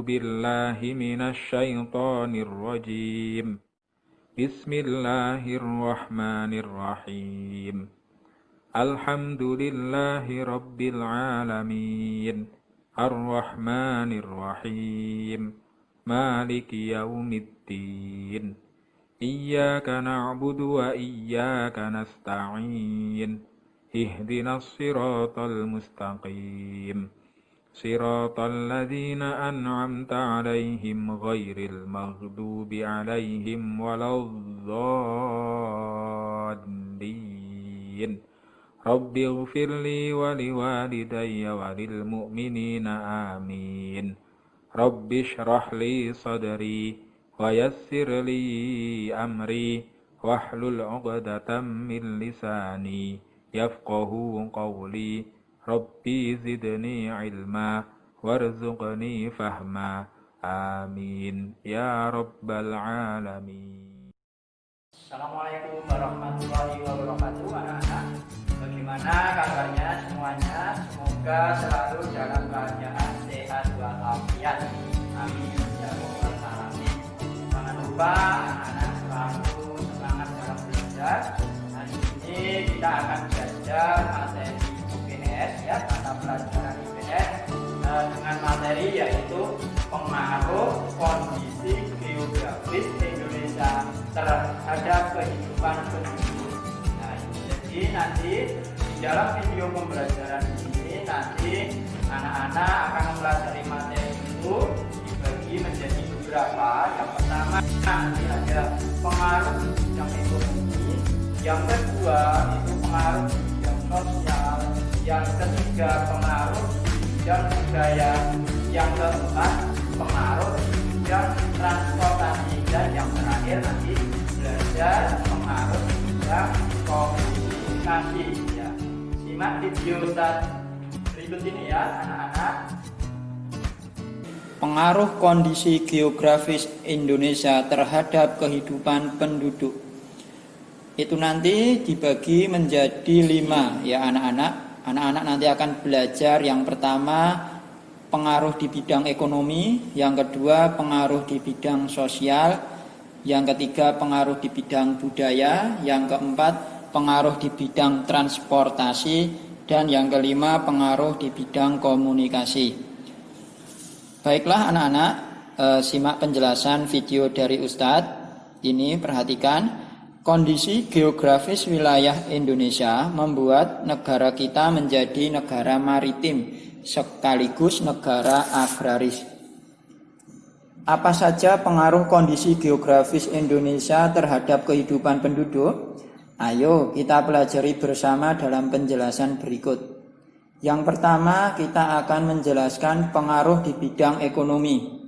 بالله من الشيطان الرجيم. بسم الله الرحمن الرحيم. الحمد لله رب العالمين الرحمن الرحيم مالك يوم الدين إياك نعبد وإياك نستعين اهدنا الصراط المستقيم صراط الذين أنعمت عليهم غير المغضوب عليهم ولا الضالين. رب اغفر لي ولوالدي وللمؤمنين آمين. رب اشرح لي صدري ويسر لي أمري واحلل عقدة من لساني يفقه قولي. ربي زدني علما وارزقني فهما. آمين يا رب العالمين. Assalamualaikum warahmatullahi wabarakatuh anak-anak. Bagaimana kabarnya semuanya? Semoga selalu dalam keadaan sehat walafiat. Amin ya rabbal alamin. Jangan lupa anak-anak selalu semangat dalam belajar. Hari ini kita akan belajar materi IPS ya, mata pelajaran IPS dengan materi yaitu pengaruh kondisi geografis Indonesia terhadap kehidupan penduduk. Nah, jadi nanti di dalam video pembelajaran ini nanti anak-anak akan mempelajari materi itu dibagi menjadi beberapa. Yang pertama nanti ada pengaruh di bidang ekonomi, yang kedua itu pengaruh di bidang sosial, yang ketiga pengaruh di bidang budaya, yang keempat pengaruh di bidang transportasi, dan yang terakhir nanti belajar pengaruh di bidang komunikasi ya. Simak video berikut ini ya anak-anak. Pengaruh kondisi geografis Indonesia terhadap kehidupan penduduk itu nanti dibagi menjadi 5 ya anak-anak. Anak-anak nanti akan belajar yang pertama pengaruh di bidang ekonomi, yang kedua pengaruh di bidang sosial, yang ketiga pengaruh di bidang budaya, yang keempat pengaruh di bidang transportasi, dan yang kelima pengaruh di bidang komunikasi. Baiklah anak-anak, simak penjelasan video dari Ustadz. Ini perhatikan. Kondisi geografis wilayah Indonesia membuat negara kita menjadi negara maritim sekaligus negara agraris. Apa saja pengaruh kondisi geografis Indonesia terhadap kehidupan penduduk? Ayo kita pelajari bersama dalam penjelasan berikut. Yang pertama kita akan menjelaskan pengaruh di bidang ekonomi.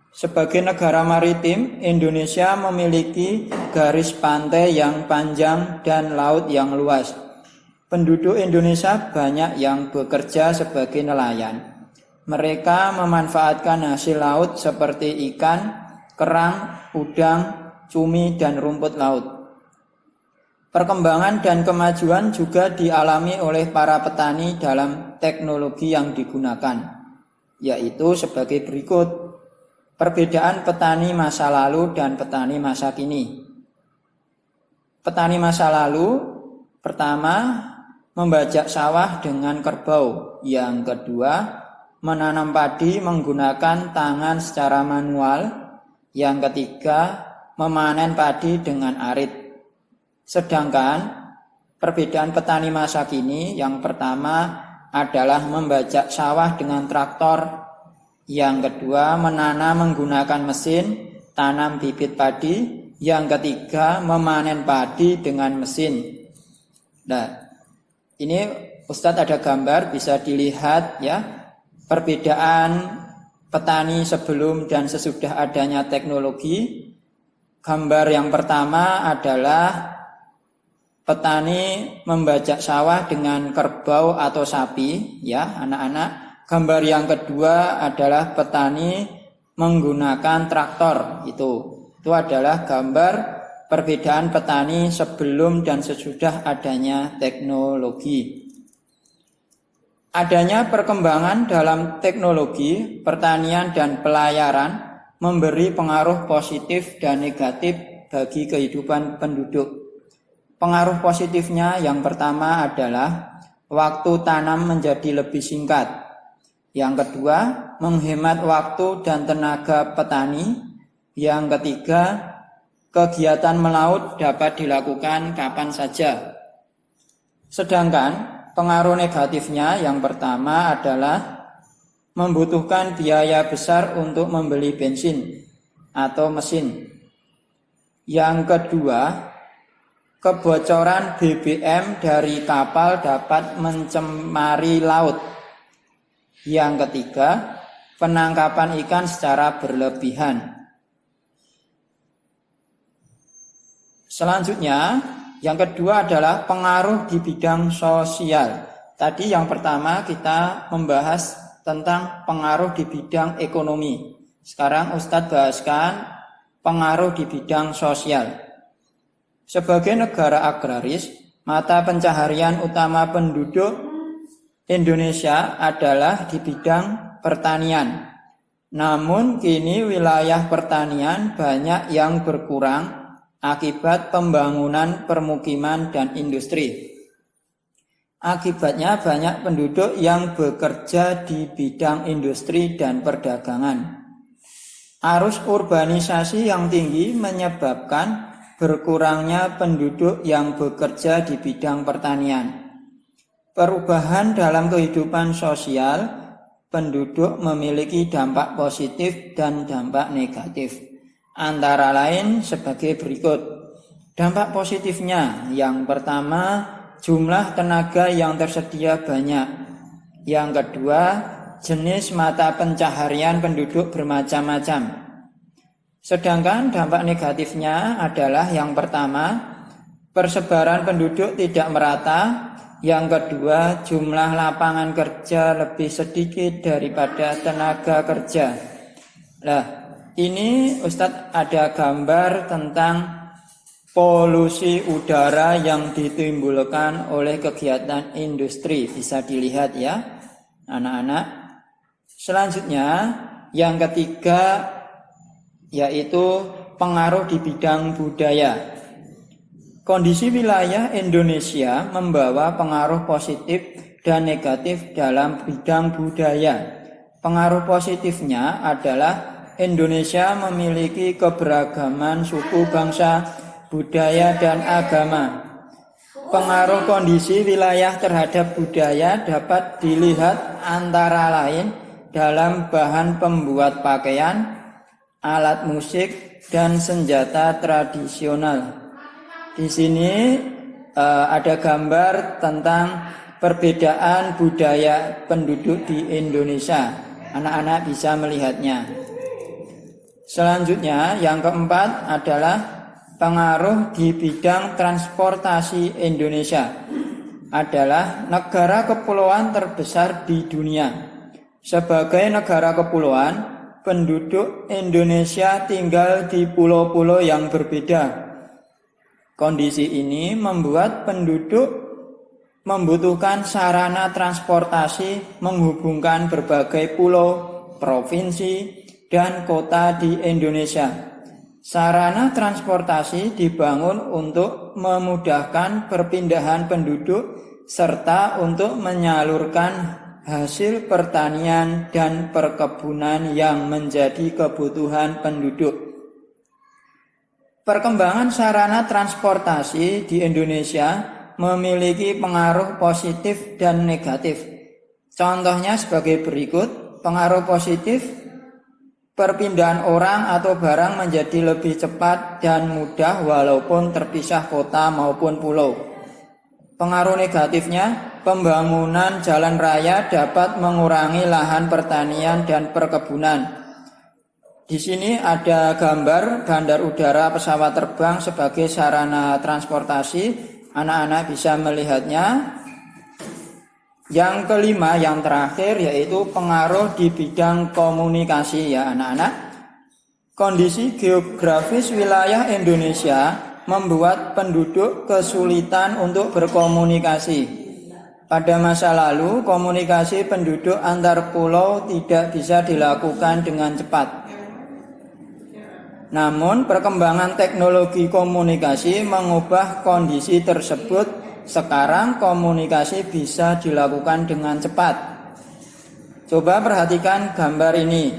Sebagai negara maritim, Indonesia memiliki garis pantai yang panjang dan laut yang luas. Penduduk Indonesia banyak yang bekerja sebagai nelayan. Mereka memanfaatkan hasil laut seperti ikan, kerang, udang, cumi, dan rumput laut. Perkembangan dan kemajuan juga dialami oleh para petani dalam teknologi yang digunakan, yaitu sebagai berikut. Perbedaan petani masa lalu dan petani masa kini. Petani masa lalu, pertama, membajak sawah dengan kerbau. Yang kedua, menanam padi menggunakan tangan secara manual. Yang ketiga, memanen padi dengan arit. Sedangkan perbedaan petani masa kini, yang pertama adalah membajak sawah dengan traktor. Yang kedua, menanam menggunakan mesin, tanam bibit padi. Yang ketiga, memanen padi dengan mesin. Nah, ini Ustadz ada gambar, bisa dilihat ya, perbedaan petani sebelum dan sesudah adanya teknologi. Gambar yang pertama adalah petani membajak sawah dengan kerbau atau sapi ya anak-anak. Gambar yang kedua adalah petani menggunakan traktor. Itu adalah gambar perbedaan petani sebelum dan sesudah adanya teknologi. Adanya perkembangan dalam teknologi, pertanian, dan pelayaran memberi pengaruh positif dan negatif bagi kehidupan penduduk. Pengaruh positifnya yang pertama adalah waktu tanam menjadi lebih singkat. Yang kedua, menghemat waktu dan tenaga petani. Yang ketiga, kegiatan melaut dapat dilakukan kapan saja. Sedangkan pengaruh negatifnya yang pertama adalah membutuhkan biaya besar untuk membeli bensin atau mesin. Yang kedua, kebocoran BBM dari kapal dapat mencemari laut. Yang ketiga, penangkapan ikan secara berlebihan. Selanjutnya, yang kedua adalah pengaruh di bidang sosial. Tadi yang pertama kita membahas tentang pengaruh di bidang ekonomi. Sekarang Ustadz bahaskan pengaruh di bidang sosial. Sebagai negara agraris, mata pencaharian utama penduduk Indonesia adalah di bidang pertanian. Namun kini wilayah pertanian banyak yang berkurang akibat pembangunan permukiman dan industri. Akibatnya banyak penduduk yang bekerja di bidang industri dan perdagangan. Arus urbanisasi yang tinggi menyebabkan berkurangnya penduduk yang bekerja di bidang pertanian. Perubahan dalam kehidupan sosial penduduk memiliki dampak positif dan dampak negatif. Antara lain sebagai berikut. Dampak positifnya, yang pertama, jumlah tenaga yang tersedia banyak. Yang kedua, jenis mata pencaharian penduduk bermacam-macam. Sedangkan dampak negatifnya adalah yang pertama, persebaran penduduk tidak merata. Yang kedua, jumlah lapangan kerja lebih sedikit daripada tenaga kerja. Nah, ini Ustadz ada gambar tentang polusi udara yang ditimbulkan oleh kegiatan industri. Bisa dilihat ya anak-anak. Selanjutnya yang ketiga yaitu pengaruh di bidang budaya. Kondisi wilayah Indonesia membawa pengaruh positif dan negatif dalam bidang budaya. Pengaruh positifnya adalah Indonesia memiliki keberagaman suku, bangsa, budaya, dan agama. Pengaruh kondisi wilayah terhadap budaya dapat dilihat antara lain dalam bahan pembuat pakaian, alat musik, dan senjata tradisional. Di sini ada gambar tentang perbedaan budaya penduduk di Indonesia. Anak-anak bisa melihatnya. Selanjutnya yang keempat adalah pengaruh di bidang transportasi. Indonesia adalah negara kepulauan terbesar di dunia. Sebagai negara kepulauan, penduduk Indonesia tinggal di pulau-pulau yang berbeda. Kondisi ini membuat penduduk membutuhkan sarana transportasi menghubungkan berbagai pulau, provinsi, dan kota di Indonesia. Sarana transportasi dibangun untuk memudahkan perpindahan penduduk serta untuk menyalurkan hasil pertanian dan perkebunan yang menjadi kebutuhan penduduk. Perkembangan sarana transportasi di Indonesia memiliki pengaruh positif dan negatif. Contohnya sebagai berikut. Pengaruh positif, perpindahan orang atau barang menjadi lebih cepat dan mudah walaupun terpisah kota maupun pulau. Pengaruh negatifnya, pembangunan jalan raya dapat mengurangi lahan pertanian dan perkebunan. Di sini ada gambar bandar udara pesawat terbang sebagai sarana transportasi. Anak-anak bisa melihatnya. Yang kelima, yang terakhir yaitu pengaruh di bidang komunikasi ya anak-anak. Kondisi geografis wilayah Indonesia membuat penduduk kesulitan untuk berkomunikasi. Pada masa lalu, komunikasi penduduk antar pulau tidak bisa dilakukan dengan cepat. Namun, perkembangan teknologi komunikasi mengubah kondisi tersebut. Sekarang komunikasi bisa dilakukan dengan cepat. Coba perhatikan gambar ini.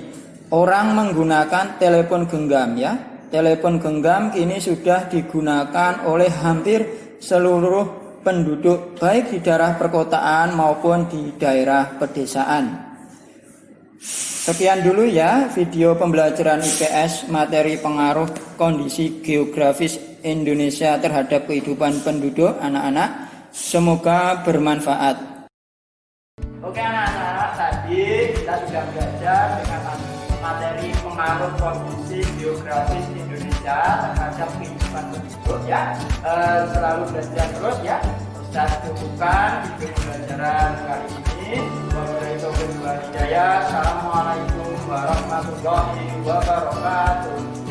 Orang menggunakan telepon genggam ya. Telepon genggam kini sudah digunakan oleh hampir seluruh penduduk baik di daerah perkotaan maupun di daerah pedesaan. Sekian dulu ya video pembelajaran IPS materi pengaruh kondisi geografis Indonesia terhadap kehidupan penduduk anak-anak. Semoga bermanfaat. Oke anak-anak, tadi kita sudah belajar dengan materi pengaruh kondisi geografis Indonesia terhadap kehidupan penduduk ya. Selalu belajar terus ya. Ustaz cukupkan video pembelajaran kali ini. Wabillahi taufiq wal hidayah. Assalamualaikum warahmatullahi wabarakatuh.